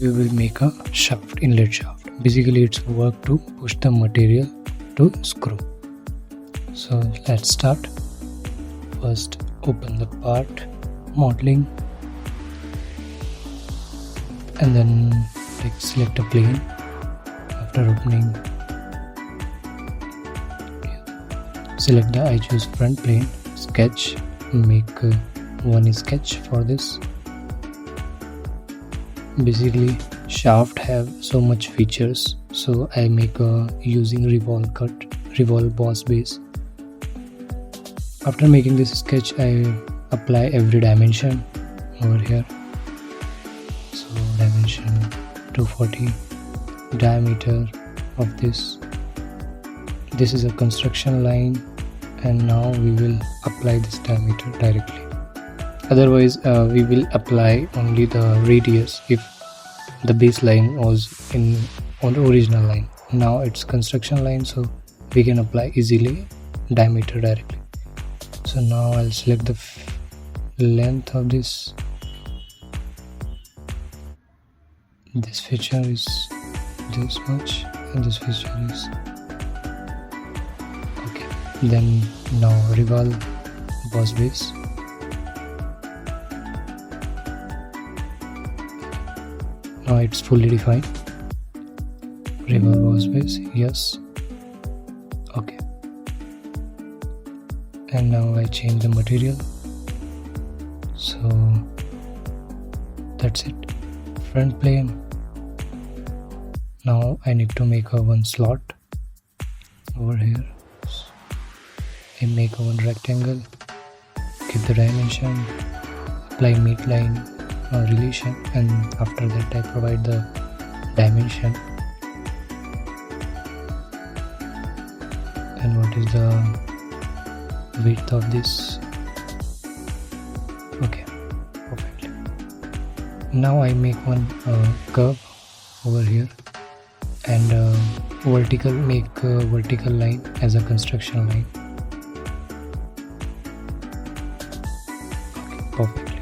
we will make a shaft, inlet shaft. Basically it's work to push the material to screw. So let's start. First open the part, modeling, and then select a plane. After opening, select the I choose front plane, sketch, make one sketch for this. Basically shaft have so much features, so I make using Revolve Boss base. After making this sketch, I apply every dimension over here. So dimension 240, diameter of this is a construction line, and now we will apply this diameter directly. Otherwise we will apply only the radius if the baseline was on the original line. Now it's construction line, so we can apply easily diameter directly. So now I'll select the length of this. This feature is this much and this feature is okay. Then now Revolve Boss base. Now it's fully defined. Revolve Boss base, yes, okay. And now I change the material. So that's it. Front plane. Now I need to make one slot over here. I make one rectangle, keep the dimension, apply midline relation, and after that I provide the dimension and what is the width of this. Okay, perfect. Now I make one curve over here and make a vertical line as a construction line. Okay, perfectly.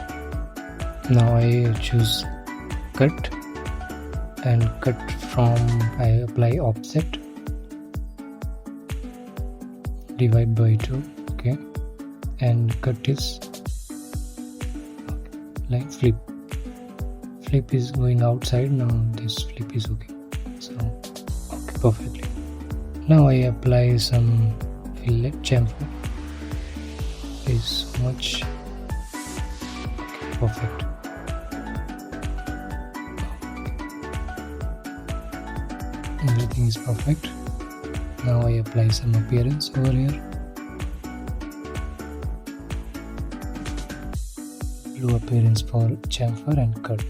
Now I choose cut, and cut from I apply offset, divide by 2, okay, and cut is like flip is going outside. Now this flip is okay, so okay, perfectly. Now I apply some fillet chamfer, is much okay, perfect. Everything is perfect. Now I apply some appearance over here. Blue appearance for chamfer and cut.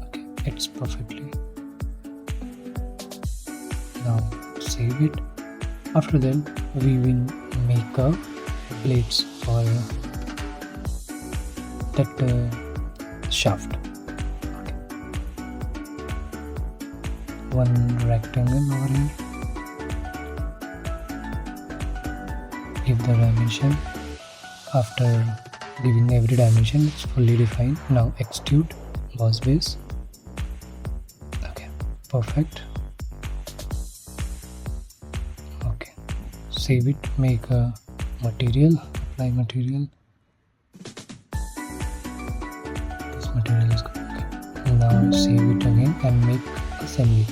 Okay, it's perfectly. Now save it. After that we will make a blades for that shaft. One rectangle over here, give the dimension. After giving every dimension, it's fully defined. Now Extrude Boss base. Okay, perfect. Okay, save it, make a material, apply material. This material is good. Okay. Now save it again and make assembly.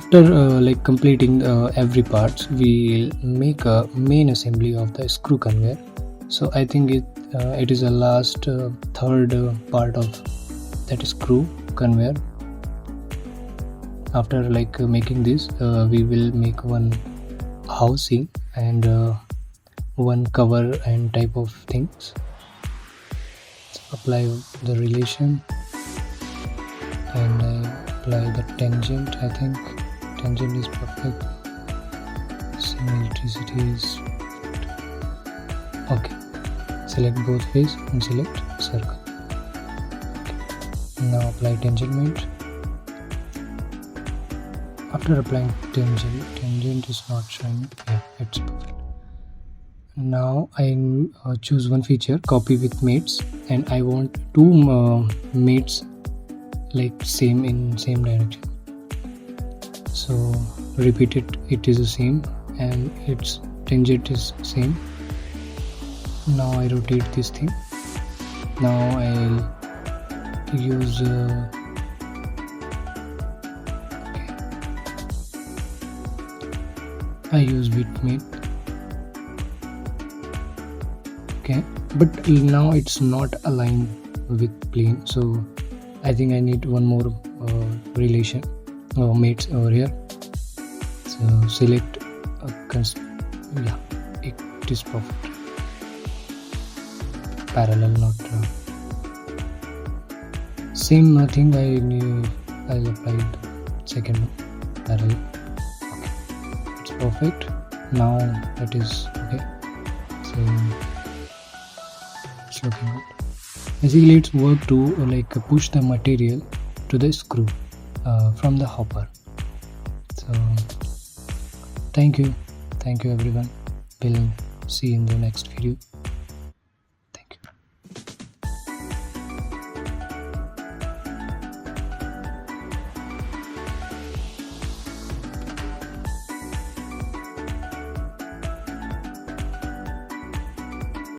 After completing every parts, we will make a main assembly of the screw conveyor. So I think it is the last third part of that screw conveyor. After making this, we will make one housing and one cover and type of things. Apply the relation and apply the tangent. I think tangent is perfect. Symmetricity is perfect. Okay, select both face and select circle. Okay. Now apply tangent. After applying tangent is not showing. Yeah, it's perfect. Now I choose one feature, copy with mates, and I want two mates like same in same direction. So repeat it, it is the same, and its tangent is same. Now I rotate this thing. Now I'll use I use with mate. Okay, but now it's not aligned with plane, so I think I need one more relation mates over here. So select yeah, it is perfect. Parallel, not same thing. I'll apply the second one, parallel. Okay, it's perfect. Now that is okay. So it's looking good. Basically, it's work to like push the material to the screw from the hopper. So thank you everyone. We'll see you in the next video.